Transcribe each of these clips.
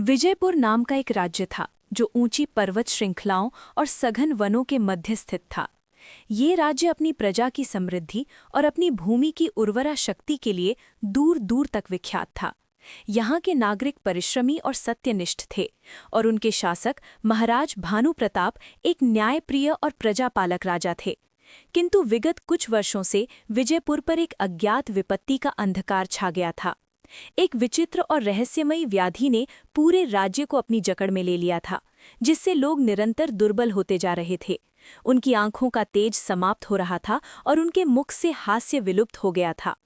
विजयपुर नाम का एक राज्य था जो ऊंची पर्वत श्रृंखलाओं और सघन वनों के मध्य स्थित था। ये राज्य अपनी प्रजा की समृद्धि और अपनी भूमि की उर्वरा शक्ति के लिए दूर दूर तक विख्यात था। यहाँ के नागरिक परिश्रमी और सत्यनिष्ठ थे और उनके शासक महाराज भानु प्रताप एक न्यायप्रिय और प्रजापालक राजा थे। किंतु विगत कुछ वर्षों से विजयपुर पर एक अज्ञात विपत्ति का अंधकार छा गया था। एक विचित्र और रहस्यमयी व्याधि ने पूरे राज्य को अपनी जकड़ में ले लिया था, जिससे लोग निरंतर दुर्बल होते जा रहे थे। उनकी आंखों का तेज समाप्त हो रहा था और उनके मुख से हास्य विलुप्त हो गया था।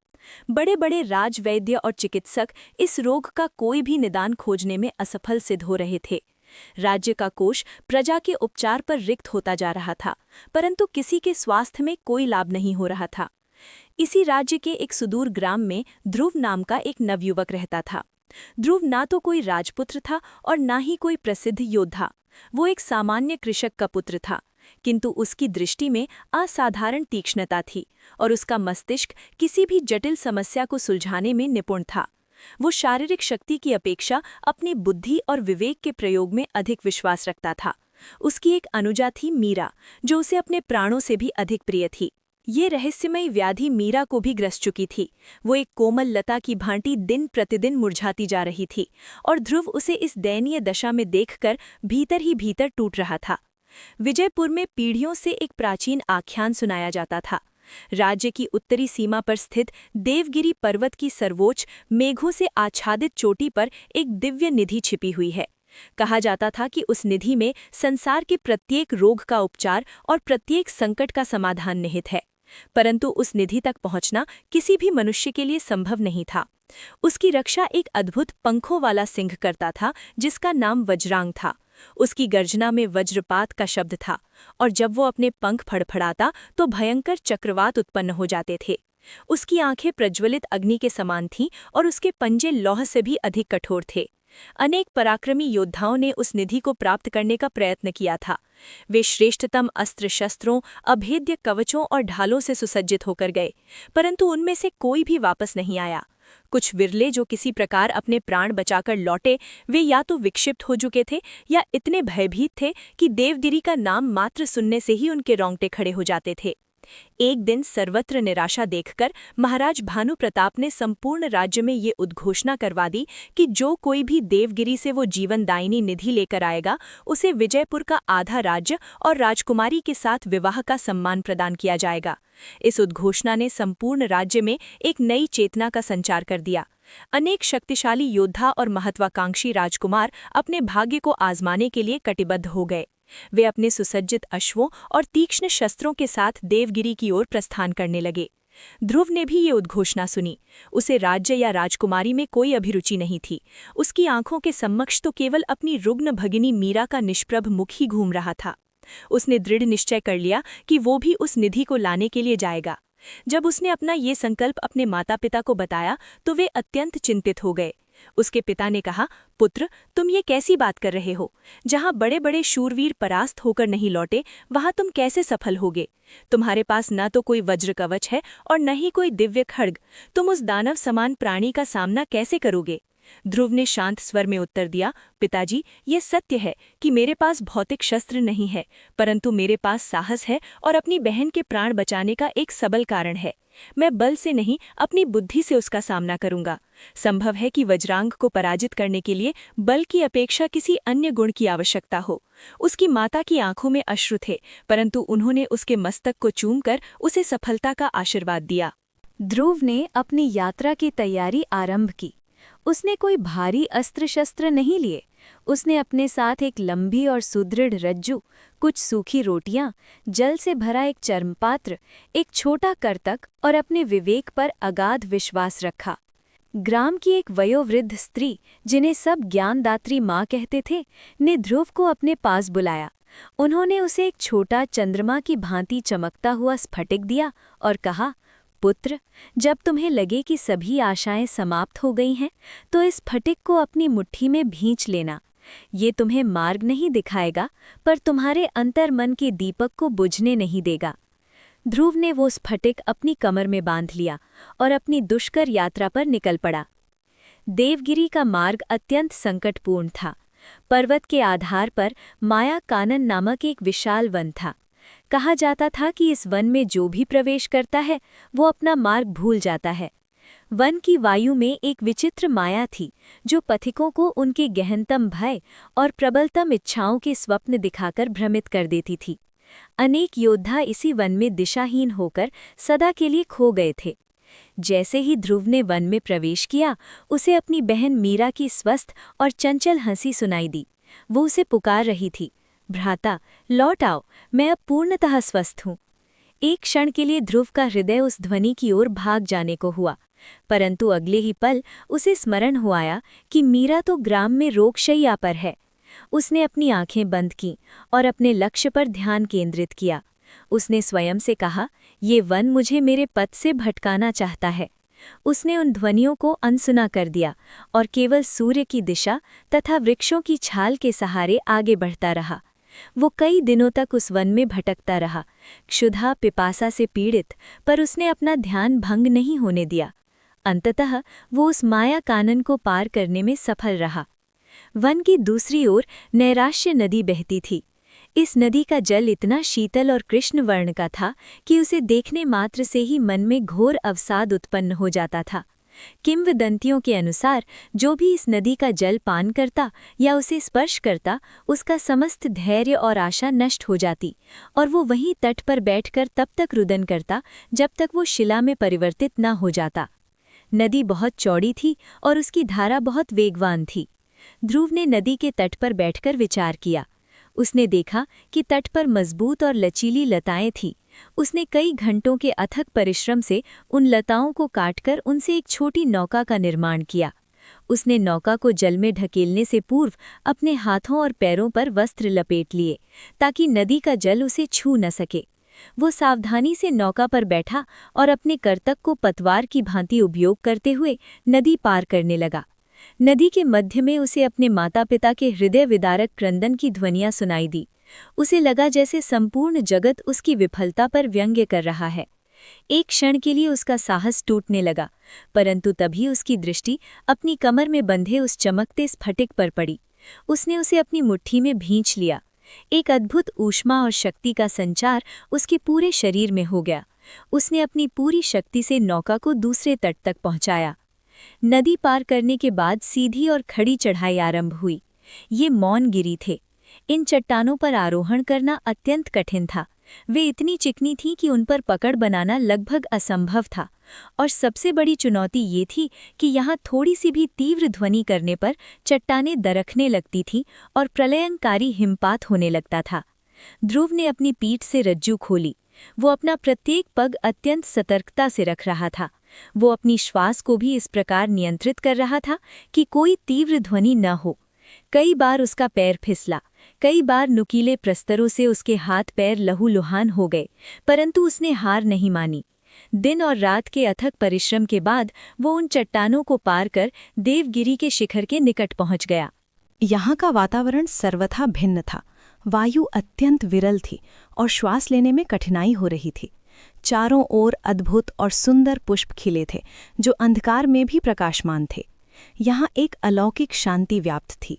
बड़े बड़े राजवैद्य और चिकित्सक इस रोग का कोई भी निदान खोजने में असफल सिद्ध हो रहे थे। राज्य का कोष प्रजा के उपचार पर रिक्त होता जा रहा था, परंतु किसी के स्वास्थ्य में कोई लाभ नहीं हो रहा था। इसी राज्य के एक सुदूर ग्राम में ध्रुव नाम का एक नवयुवक रहता था। ध्रुव ना तो कोई राजपुत्र था और ना ही कोई प्रसिद्ध योद्धा। वो एक सामान्य कृषक का पुत्र था, किंतु उसकी दृष्टि में असाधारण तीक्ष्णता थी और उसका मस्तिष्क किसी भी जटिल समस्या को सुलझाने में निपुण था। वो शारीरिक शक्ति की अपेक्षा अपनी बुद्धि और विवेक के प्रयोग में अधिक विश्वास रखता था। उसकी एक अनुजा थी मीरा, जो उसे अपने प्राणों से भी अधिक प्रिय थी। ये रहस्यमयी व्याधि मीरा को भी ग्रस चुकी थी। वो एक कोमल लता की भांति दिन प्रतिदिन मुरझाती जा रही थी और ध्रुव उसे इस दयनीय दशा में देखकर भीतर ही भीतर टूट रहा था। विजयपुर में पीढ़ियों से एक प्राचीन आख्यान सुनाया जाता था। राज्य की उत्तरी सीमा पर स्थित देवगिरी पर्वत की सर्वोच्च मेघों से आच्छादित चोटी पर एक दिव्य निधि छिपी हुई है। कहा जाता था कि उस निधि में संसार के प्रत्येक रोग का उपचार और प्रत्येक संकट का समाधान निहित है, परंतु उस निधि तक पहुंचना किसी भी मनुष्य के लिए संभव नहीं था। उसकी रक्षा एक अद्भुत पंखों वाला सिंह करता था, जिसका नाम वज्रांग था। उसकी गर्जना में वज्रपात का शब्द था और जब वो अपने पंख फड़फड़ाता तो भयंकर चक्रवात उत्पन्न हो जाते थे। उसकी आंखें प्रज्वलित अग्नि के समान थीं और उसके पंजे लौह से भी अधिक कठोर थे। अनेक पराक्रमी योद्धाओं ने उस निधि को प्राप्त करने का प्रयत्न किया था। वे श्रेष्ठतम अस्त्र शस्त्रों, अभेद्य कवचों और ढालों से सुसज्जित होकर गए, परंतु उनमें से कोई भी वापस नहीं आया। कुछ विरले जो किसी प्रकार अपने प्राण बचाकर लौटे, वे या तो विक्षिप्त हो चुके थे या इतने भयभीत थे कि देवगिरी का नाम मात्र सुनने से ही उनके रोंगटे खड़े हो जाते थे। एक दिन सर्वत्र निराशा देखकर महाराज भानु प्रताप ने संपूर्ण राज्य में ये उद्घोषणा करवा दी कि जो कोई भी देवगिरी से वो जीवनदायिनी निधि लेकर आएगा, उसे विजयपुर का आधा राज्य और राजकुमारी के साथ विवाह का सम्मान प्रदान किया जाएगा। इस उद्घोषणा ने संपूर्ण राज्य में एक नई चेतना का संचार कर दिया। अनेक शक्तिशाली योद्धा और महत्वाकांक्षी राजकुमार अपने भाग्य को आजमाने के लिए कटिबद्ध हो गए। वे अपने सुसज्जित अश्वों और तीक्ष्ण शस्त्रों के साथ देवगिरी की ओर प्रस्थान करने लगे। ध्रुव ने भी ये उद्घोषणा सुनी। उसे राज्य या राजकुमारी में कोई अभिरुचि नहीं थी। उसकी आंखों के समक्ष तो केवल अपनी रुग्ण भगिनी मीरा का निष्प्रभ मुख ही घूम रहा था। उसने दृढ़ निश्चय कर लिया कि वो भी उस निधि को लाने के लिए जाएगा। जब उसने अपना ये संकल्प अपने माता पिता को बताया तो वे अत्यंत चिंतित हो गए। उसके पिता ने कहा, पुत्र, तुम ये कैसी बात कर रहे हो? जहाँ बड़े बड़े शूरवीर परास्त होकर नहीं लौटे, वहाँ तुम कैसे सफल होगे? तुम्हारे पास न तो कोई वज्र कवच है और न ही कोई दिव्य खड्ग। तुम उस दानव समान प्राणी का सामना कैसे करोगे? ध्रुव ने शांत स्वर में उत्तर दिया, पिताजी, ये सत्य है कि मेरे पास भौतिक शस्त्र नहीं है, परंतु मेरे पास साहस है और अपनी बहन के प्राण बचाने का एक सबल कारण है। मैं बल से नहीं, अपनी बुद्धि से उसका सामना करूंगा। संभव है कि वज्रांग को पराजित करने के लिए बल की अपेक्षा किसी अन्य गुण की आवश्यकता हो। उसकी माता की आंखों में अश्रु थे, परंतु उन्होंने उसके मस्तक को चूमकर उसे सफलता का आशीर्वाद दिया। ध्रुव ने अपनी यात्रा की तैयारी आरंभ की। उसने कोई भारी अस्त्र शस्त्र नहीं लिए। उसने अपने साथ एक लंबी और सुदृढ़ रज्जू, कुछ सूखी रोटियां, जल से भरा एक चर्मपात्र, एक छोटा करतक और अपने विवेक पर अगाध विश्वास रखा। ग्राम की एक वयोवृद्ध स्त्री, जिन्हें सब ज्ञानदात्री माँ कहते थे, ने ध्रुव को अपने पास बुलाया। उन्होंने उसे एक छोटा चंद्रमा की भांति चमकता हुआ स्फटिक दिया और कहा, पुत्र, जब तुम्हें लगे कि सभी आशाएं समाप्त हो गई हैं, तो इस स्फटिक को अपनी मुट्ठी में भींच लेना। ये तुम्हें मार्ग नहीं दिखाएगा, पर तुम्हारे अंतर्मन के दीपक को बुझने नहीं देगा। ध्रुव ने वो स्फटिक अपनी कमर में बांध लिया और अपनी दुष्कर यात्रा पर निकल पड़ा। देवगिरी का मार्ग अत्यंत संकटपूर्ण था। पर्वत के आधार पर माया कानन नामक एक विशाल वन था। कहा जाता था कि इस वन में जो भी प्रवेश करता है वो अपना मार्ग भूल जाता है। वन की वायु में एक विचित्र माया थी जो पथिकों को उनके गहनतम भय और प्रबलतम इच्छाओं के स्वप्न दिखाकर भ्रमित कर देती थी। अनेक योद्धा इसी वन में दिशाहीन होकर सदा के लिए खो गए थे। जैसे ही ध्रुव ने वन में प्रवेश किया, उसे अपनी बहन मीरा की स्वस्थ और चंचल हंसी सुनाई दी। वो उसे पुकार रही थी, भ्राता लौट आओ, मैं अब पूर्णतः स्वस्थ हूँ। एक क्षण के लिए ध्रुव का हृदय उस ध्वनि की ओर भाग जाने को हुआ, परंतु अगले ही पल उसे स्मरण हो आया कि मीरा तो ग्राम में रोगशैया पर है। उसने अपनी आंखें बंद कीं और अपने लक्ष्य पर ध्यान केंद्रित किया। उसने स्वयं से कहा, ये वन मुझे मेरे पथ से भटकाना चाहता है। उसने उन ध्वनियों को अनसुना कर दिया और केवल सूर्य की दिशा तथा वृक्षों की छाल के सहारे आगे बढ़ता रहा। वो कई दिनों तक उस वन में भटकता रहा, क्षुधा पिपासा से पीड़ित, पर उसने अपना ध्यान भंग नहीं होने दिया। अंततः वो उस माया कानन को पार करने में सफल रहा। वन की दूसरी ओर नैराश्य नदी बहती थी। इस नदी का जल इतना शीतल और कृष्ण वर्ण का था कि उसे देखने मात्र से ही मन में घोर अवसाद उत्पन्न हो जाता था। किंवदंतियों के अनुसार जो भी इस नदी का जल पान करता या उसे स्पर्श करता, उसका समस्त धैर्य और आशा नष्ट हो जाती और वो वहीं तट पर बैठकर तब तक रुदन करता जब तक वो शिला में परिवर्तित न हो जाता। नदी बहुत चौड़ी थी और उसकी धारा बहुत वेगवान थी। ध्रुव ने नदी के तट पर बैठकर विचार किया। उसने देखा कि तट पर मजबूत और लचीली लताएं थीं। उसने कई घंटों के अथक परिश्रम से उन लताओं को काटकर उनसे एक छोटी नौका का निर्माण किया। उसने नौका को जल में ढकेलने से पूर्व अपने हाथों और पैरों पर वस्त्र लपेट लिए ताकि नदी का जल उसे छू न सके। वो सावधानी से नौका पर बैठा और अपने करतक को पतवार की भांति उपयोग करते हुए नदी पार करने लगा। नदी के मध्य में उसे अपने माता पिता के हृदय विदारक क्रंदन की ध्वनियां सुनाई दी। उसे लगा जैसे संपूर्ण जगत उसकी विफलता पर व्यंग्य कर रहा है। एक क्षण के लिए उसका साहस टूटने लगा, परंतु तभी उसकी दृष्टि अपनी कमर में बंधे उस चमकते स्फटिक पर पड़ी। उसने उसे अपनी मुट्ठी में भींच लिया। एक अद्भुत ऊष्मा और शक्ति का संचार उसके पूरे शरीर में हो गया। उसने अपनी पूरी शक्ति से नौका को दूसरे तट तक पहुंचाया। नदी पार करने के बाद सीधी और खड़ी चढ़ाई आरंभ हुई। ये मौनगिरी थे। इन चट्टानों पर आरोहण करना अत्यंत कठिन था। वे इतनी चिकनी थीं कि उन पर पकड़ बनाना लगभग असंभव था, और सबसे बड़ी चुनौती ये थी कि यहाँ थोड़ी सी भी तीव्र ध्वनि करने पर चट्टानें दरकने लगती थीं और प्रलयंकारी हिमपात होने लगता था। ध्रुव ने अपनी पीठ से रज्जू खोली। वो अपना प्रत्येक पग अत्यंत सतर्कता से रख रहा था। वो अपनी श्वास को भी इस प्रकार नियंत्रित कर रहा था कि कोई तीव्र ध्वनि न हो। कई बार उसका पैर फिसला, कई बार नुकीले प्रस्तरों से उसके हाथ पैर लहूलुहान हो गए, परंतु उसने हार नहीं मानी। दिन और रात के अथक परिश्रम के बाद वो उन चट्टानों को पार कर देवगिरी के शिखर के निकट पहुंच गया। यहाँ का वातावरण सर्वथा भिन्न था। वायु अत्यंत विरल थी और श्वास लेने में कठिनाई हो रही थी। चारों ओर अद्भुत और सुंदर पुष्प खिले थे जो अंधकार में भी प्रकाशमान थे। यहाँ एक अलौकिक शांति व्याप्त थी।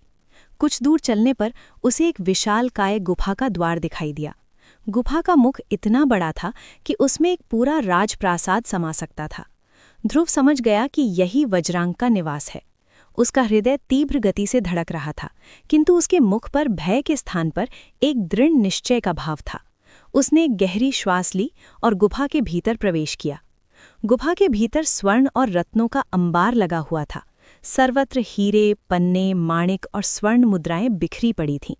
कुछ दूर चलने पर उसे एक विशालकाय गुफा का द्वार दिखाई दिया। गुफा का मुख इतना बड़ा था कि उसमें एक पूरा राजप्रासाद समा सकता था। ध्रुव समझ गया कि यही वज्रांग का निवास है। उसका हृदय तीव्र गति से धड़क रहा था, किंतु उसके मुख पर भय के स्थान पर एक दृढ़ निश्चय का भाव था। उसने एक गहरी श्वास ली और गुफा के भीतर प्रवेश किया। गुफा के भीतर स्वर्ण और रत्नों का अंबार लगा हुआ था। सर्वत्र हीरे, पन्ने, माणिक और स्वर्ण मुद्राएं बिखरी पड़ी थीं।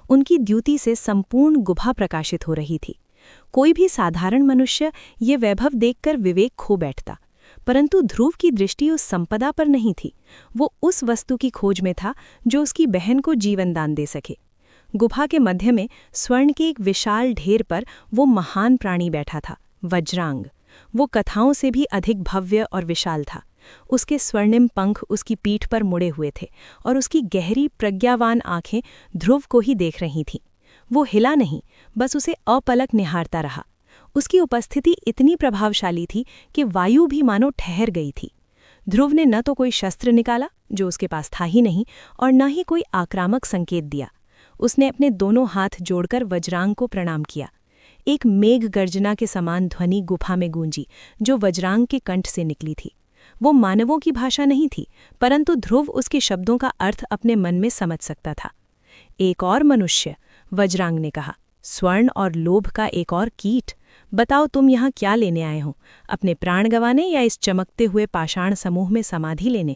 उनकी द्युति से संपूर्ण गुफा प्रकाशित हो रही थी। कोई भी साधारण मनुष्य ये वैभव देखकर विवेक खो बैठता, परंतु ध्रुव की दृष्टि उस संपदा पर नहीं थी। वो उस वस्तु की खोज में था जो उसकी बहन को जीवन दान दे सके। गुफा के मध्य में स्वर्ण के एक विशाल ढेर पर वो महान प्राणी बैठा था, वज्रांग। वो कथाओं से भी अधिक भव्य और विशाल था। उसके स्वर्णिम पंख उसकी पीठ पर मुड़े हुए थे और उसकी गहरी प्रज्ञावान आंखें ध्रुव को ही देख रही थीं। वो हिला नहीं, बस उसे अपलक निहारता रहा। उसकी उपस्थिति इतनी प्रभावशाली थी कि वायु भी मानो ठहर गई थी। ध्रुव ने न तो कोई शस्त्र निकाला, जो उसके पास था ही नहीं, और न ही कोई आक्रामक संकेत दिया। उसने अपने दोनों हाथ जोड़कर वज्रांग को प्रणाम किया। एक मेघ गर्जना के समान ध्वनि गुफा में गूंजी, जो वज्रांग के कंठ से निकली थी। वो मानवों की भाषा नहीं थी, परंतु ध्रुव उसके शब्दों का अर्थ अपने मन में समझ सकता था। एक और मनुष्य, वज्रांग ने कहा, स्वर्ण और लोभ का एक और कीट। बताओ, तुम यहाँ क्या लेने आए हो? अपने प्राण गंवाने या इस चमकते हुए पाषाण समूह में समाधि लेने?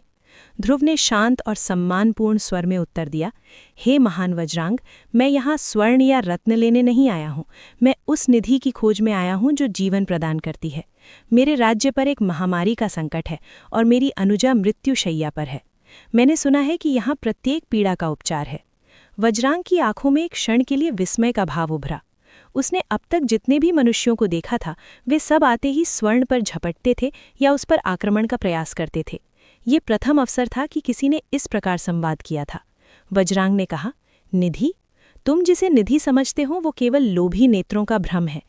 ध्रुव ने शांत और सम्मानपूर्ण स्वर में उत्तर दिया, हे महान वज्रांग, मैं यहाँ स्वर्ण या रत्न लेने नहीं आया हूँ। मैं उस निधि की खोज में आया हूँ जो जीवन प्रदान करती है। मेरे राज्य पर एक महामारी का संकट है और मेरी अनुजा मृत्युशैया पर है। मैंने सुना है कि यहाँ प्रत्येक पीड़ा का उपचार है। वज्रांग की आंखों में एक क्षण के लिए विस्मय का भाव उभरा। उसने अब तक जितने भी मनुष्यों को देखा था, वे सब आते ही स्वर्ण पर झपटते थे या उस पर आक्रमण का प्रयास करते थे। ये प्रथम अवसर था कि किसी ने इस प्रकार संवाद किया था। वज्रांग ने कहा, निधि? तुम जिसे निधि समझते हो वो केवल लोभी नेत्रों का भ्रम है।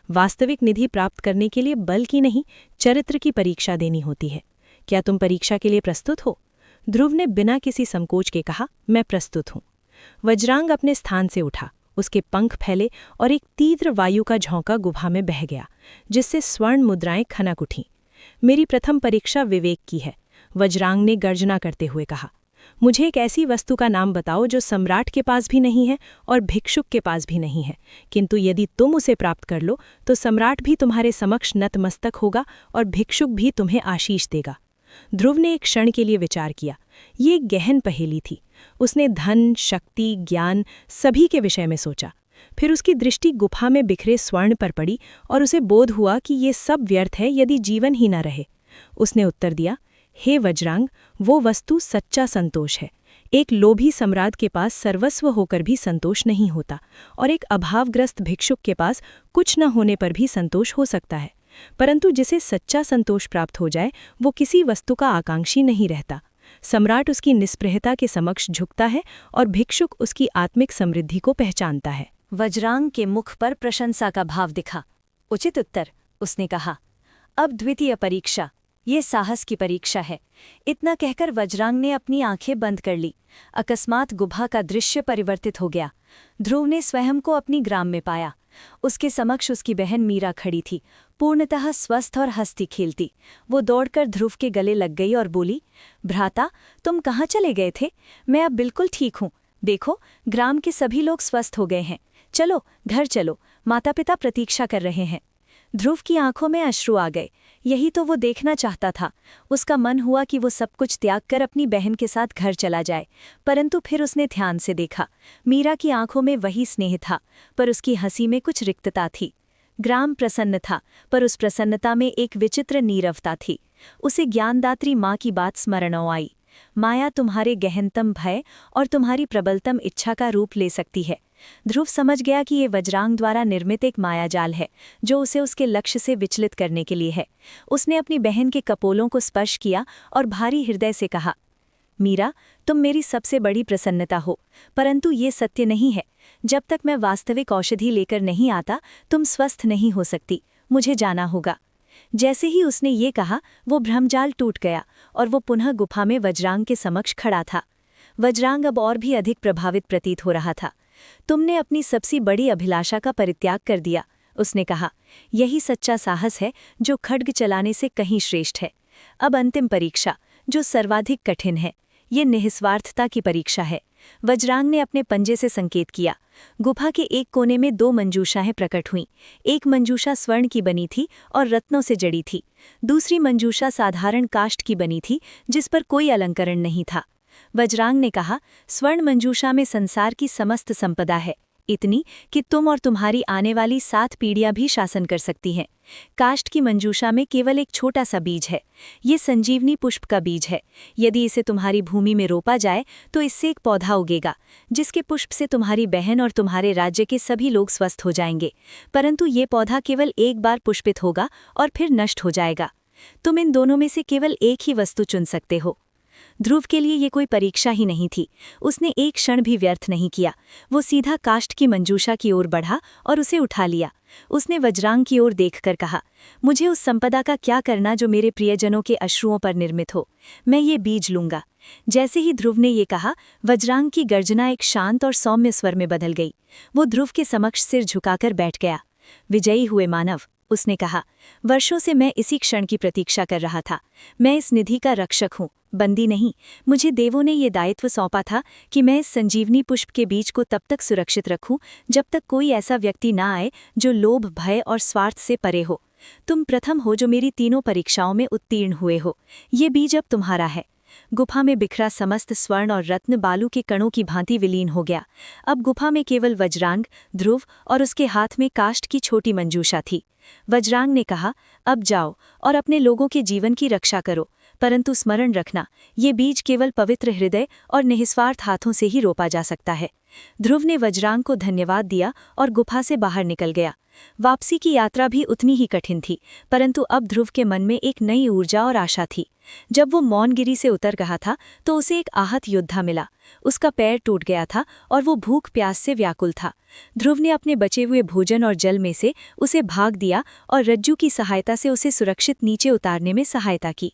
वास्तविक निधि प्राप्त करने के लिए बल की नहीं, चरित्र की परीक्षा देनी होती है। क्या तुम परीक्षा के लिए प्रस्तुत हो? ध्रुव ने बिना किसी संकोच के कहा, मैं प्रस्तुत हूँ। वज्रांग अपने स्थान से उठा। उसके पंख फैले और एक तीव्र वायु का झोंका गुफा में बह गया, जिससे स्वर्ण मुद्राएं खनक उठीं। मेरी प्रथम परीक्षा विवेक की है, वज्रांग ने गर्जना करते हुए कहा। मुझे एक ऐसी वस्तु का नाम बताओ जो सम्राट के पास भी नहीं है और भिक्षुक के पास भी नहीं है, किंतु यदि तुम उसे प्राप्त कर लो तो सम्राट भी तुम्हारे समक्ष नतमस्तक होगा और भिक्षुक भी तुम्हें आशीष देगा। ध्रुव ने एक क्षण के लिए विचार किया। ये एक गहन पहेली थी। उसने धन, शक्ति, ज्ञान सभी के विषय में सोचा। फिर उसकी दृष्टि गुफा में बिखरे स्वर्ण पर पड़ी और उसे बोध हुआ कि ये सब व्यर्थ है यदि जीवन ही न रहे। उसने उत्तर दिया, हे वज्रांग, वो वस्तु सच्चा संतोष है। एक लोभी सम्राट के पास सर्वस्व होकर भी संतोष नहीं होता और एक अभावग्रस्त भिक्षुक के पास कुछ न होने पर भी संतोष हो सकता है। परंतु जिसे सच्चा संतोष प्राप्त हो जाए, वो किसी वस्तु का आकांक्षी नहीं रहता। सम्राट उसकी निस्पृहता के समक्ष झुकता है और भिक्षुक उसकी आत्मिक समृद्धि को पहचानता है। वज्रांग के मुख पर प्रशंसा का भाव दिखा। उचित उत्तर, उसने कहा। अब द्वितीय परीक्षा, ये साहस की परीक्षा है। इतना कहकर वज्रांग ने अपनी आंखें बंद कर ली। अकस्मात गुफा का दृश्य परिवर्तित हो गया। ध्रुव ने स्वयं को अपनी ग्राम में पाया। उसके समक्ष उसकी बहन मीरा खड़ी थी, पूर्णतः स्वस्थ और हंसती खेलती। वो दौड़कर ध्रुव के गले लग गई और बोली, भ्राता, तुम कहाँ चले गए थे? मैं अब बिल्कुल ठीक हूँ। देखो, ग्राम के सभी लोग स्वस्थ हो गए हैं। चलो, घर चलो, माता पिता प्रतीक्षा कर रहे हैं। ध्रुव की आंखों में अश्रु आ गए। यही तो वो देखना चाहता था। उसका मन हुआ कि वो सब कुछ त्याग कर अपनी बहन के साथ घर चला जाए, परंतु फिर उसने ध्यान से देखा। मीरा की आंखों में वही स्नेह था, पर उसकी हंसी में कुछ रिक्तता थी। ग्राम प्रसन्न था, पर उस प्रसन्नता में एक विचित्र नीरवता थी। उसे ज्ञानदात्री माँ की बात स्मरण आई, माया तुम्हारे गहनतम भय और तुम्हारी प्रबलतम इच्छा का रूप ले सकती है। ध्रुव समझ गया कि ये वज्रांग द्वारा निर्मित एक मायाजाल है, जो उसे उसके लक्ष्य से विचलित करने के लिए है। उसने अपनी बहन के कपोलों को स्पर्श किया और भारी हृदय से कहा, मीरा, तुम मेरी सबसे बड़ी प्रसन्नता हो, परंतु ये सत्य नहीं है। जब तक मैं वास्तविक औषधि लेकर नहीं आता, तुम स्वस्थ नहीं हो सकती। मुझे जाना होगा। जैसे ही उसने ये कहा, वो भ्रमजाल टूट गया और वो पुनः गुफा में वज्रांग के समक्ष खड़ा था। वज्रांग अब और भी अधिक प्रभावित प्रतीत हो रहा था। तुमने अपनी सबसे बड़ी अभिलाषा का परित्याग कर दिया, उसने कहा। यही सच्चा साहस है जो खड्ग चलाने से कहीं श्रेष्ठ है। अब अंतिम परीक्षा, जो सर्वाधिक कठिन है, ये निस्वार्थता की परीक्षा है। वज्रांग ने अपने पंजे से संकेत किया। गुफा के एक कोने में 2 मंजूषाएं प्रकट हुईं। एक मंजूषा स्वर्ण की बनी थी और रत्नों से जड़ी थी। दूसरी मंजूषा साधारण काष्ठ की बनी थी, जिस पर कोई अलंकरण नहीं था। वज्रांग ने कहा, स्वर्ण मंजूषा में संसार की समस्त संपदा है, इतनी कि तुम और तुम्हारी आने वाली 7 पीढ़ियां भी शासन कर सकती हैं। काष्ठ की मंजूषा में केवल एक छोटा सा बीज है। ये संजीवनी पुष्प का बीज है। यदि इसे तुम्हारी भूमि में रोपा जाए तो इससे एक पौधा उगेगा, जिसके पुष्प से तुम्हारी बहन और तुम्हारे राज्य के सभी लोग स्वस्थ हो जाएंगे। परंतु ये पौधा केवल एक बार पुष्पित होगा और फिर नष्ट हो जाएगा। तुम इन दोनों में से केवल एक ही वस्तु चुन सकते हो। ध्रुव के लिए ये कोई परीक्षा ही नहीं थी। उसने एक क्षण भी व्यर्थ नहीं किया। वो सीधा काष्ठ की मंजूषा की ओर बढ़ा और उसे उठा लिया। उसने वज्रांग की ओर देखकर कहा, मुझे उस संपदा का क्या करना जो मेरे प्रियजनों के अश्रुओं पर निर्मित हो। मैं ये बीज लूंगा। जैसे ही ध्रुव ने ये कहा, वज्रांग की गर्जना एक शांत और सौम्य स्वर में बदल गई। वो ध्रुव के समक्ष सिर झुकाकर बैठ गया। विजयी हुए मानव, उसने कहा, वर्षों से मैं इसी क्षण की प्रतीक्षा कर रहा था। मैं इस निधि का रक्षक हूँ, बंदी नहीं। मुझे देवों ने ये दायित्व सौंपा था कि मैं इस संजीवनी पुष्प के बीज को तब तक सुरक्षित रखूं जब तक कोई ऐसा व्यक्ति ना आए जो लोभ, भय और स्वार्थ से परे हो। तुम प्रथम हो जो मेरी तीनों परीक्षाओं में उत्तीर्ण हुए हो। ये बीज अब तुम्हारा है। गुफा में बिखरा समस्त स्वर्ण और रत्न बालू के कणों की भांति विलीन हो गया। अब गुफा में केवल वज्रांग, ध्रुव और उसके हाथ में काष्ठ की छोटी मंजूषा थी। वज्रांग ने कहा, अब जाओ और अपने लोगों के जीवन की रक्षा करो, परंतु स्मरण रखना, ये बीज केवल पवित्र हृदय और निस्वार्थ हाथों से ही रोपा जा सकता है। ध्रुव ने वज्रांग को धन्यवाद दिया और गुफा से बाहर निकल गया। वापसी की यात्रा भी उतनी ही कठिन थी, परंतु अब ध्रुव के मन में एक नई ऊर्जा और आशा थी। जब वो मौनगिरी से उतर रहा था तो उसे एक आहत योद्धा मिला। उसका पैर टूट गया था और वो भूख प्यास से व्याकुल था। ध्रुव ने अपने बचे हुए भोजन और जल में से उसे भाग दिया और रज्जू की सहायता से उसे सुरक्षित नीचे उतारने में सहायता की।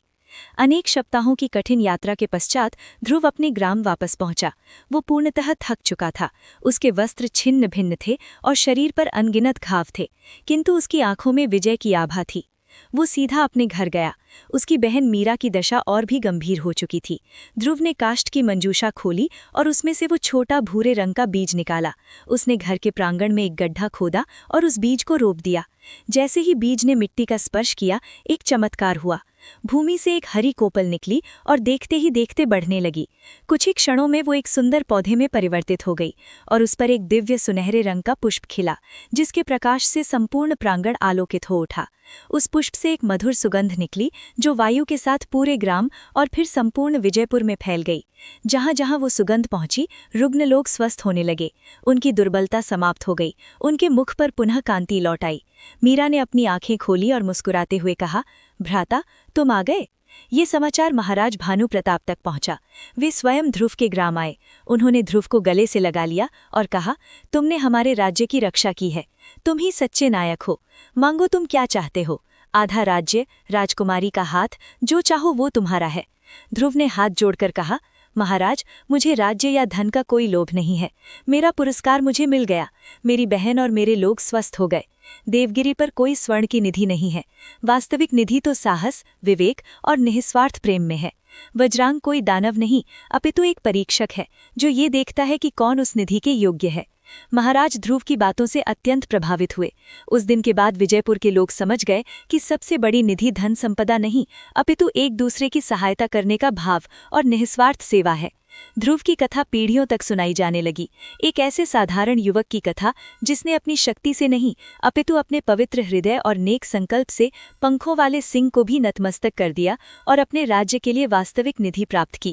अनेक सप्ताहों की कठिन यात्रा के पश्चात ध्रुव अपने ग्राम वापस पहुंचा। वो पूर्णतः थक चुका था। उसके वस्त्र छिन्न भिन्न थे और शरीर पर अनगिनत घाव थे, किंतु उसकी आंखों में विजय की आभा थी। वो सीधा अपने घर गया। उसकी बहन मीरा की दशा और भी गंभीर हो चुकी थी। ध्रुव ने काष्ठ की मंजूषा खोली और उसमें से वो छोटा भूरे रंग का बीज निकाला। उसने घर के प्रांगण में एक गड्ढा खोदा और उस बीज को रोप दिया। जैसे ही बीज ने मिट्टी का स्पर्श किया, एक चमत्कार हुआ। भूमि से एक हरी कोपल निकली और देखते ही देखते बढ़ने लगी। कुछ ही क्षणों में वो एक सुंदर पौधे में परिवर्तित हो गई और उस पर एक दिव्य सुनहरे रंग का पुष्प खिला, जिसके प्रकाश से संपूर्ण प्रांगण आलोकित हो उठा। उस पुष्प से एक मधुर सुगंध निकली जो वायु के साथ पूरे ग्राम और फिर संपूर्ण विजयपुर में फैल गई। जहां जहां वो सुगंध पहुंची, रुग्ण लोग स्वस्थ होने लगे। उनकी दुर्बलता समाप्त हो गई। उनके मुख पर पुनः कांति लौट आई। मीरा ने अपनी आंखें खोली और मुस्कुराते हुए कहा, भ्राता, तुम आ गए। ये समाचार महाराज भानु प्रताप तक पहुंचा। वे स्वयं ध्रुव के ग्राम आए। उन्होंने ध्रुव को गले से लगा लिया और कहा, तुमने हमारे राज्य की रक्षा की है। तुम ही सच्चे नायक हो। मांगो, तुम क्या चाहते हो? आधा राज्य, राजकुमारी का हाथ, जो चाहो वो तुम्हारा है। ध्रुव ने हाथ जोड़कर कहा, महाराज, मुझे राज्य या धन का कोई लोभ नहीं है। मेरा पुरस्कार मुझे मिल गया। मेरी बहन और मेरे लोग स्वस्थ हो गए। देवगिरी पर कोई स्वर्ण की निधि नहीं है। वास्तविक निधि तो साहस, विवेक और निस्वार्थ प्रेम में है। वज्रांग कोई दानव नहीं, अपितु एक परीक्षक है जो ये देखता है कि कौन उस निधि के योग्य है। महाराज ध्रुव की बातों से अत्यंत प्रभावित हुए। उस दिन के बाद विजयपुर के लोग समझ गए कि सबसे बड़ी निधि धन संपदा नहीं, अपितु एक दूसरे की सहायता करने का भाव और निस्वार्थ सेवा है। ध्रुव की कथा पीढ़ियों तक सुनाई जाने लगी। एक ऐसे साधारण युवक की कथा जिसने अपनी शक्ति से नहीं, अपितु अपने पवित्र हृदय और नेक संकल्प से पंखों वाले सिंह को भी नतमस्तक कर दिया और अपने राज्य के लिए वास्तविक निधि प्राप्त की।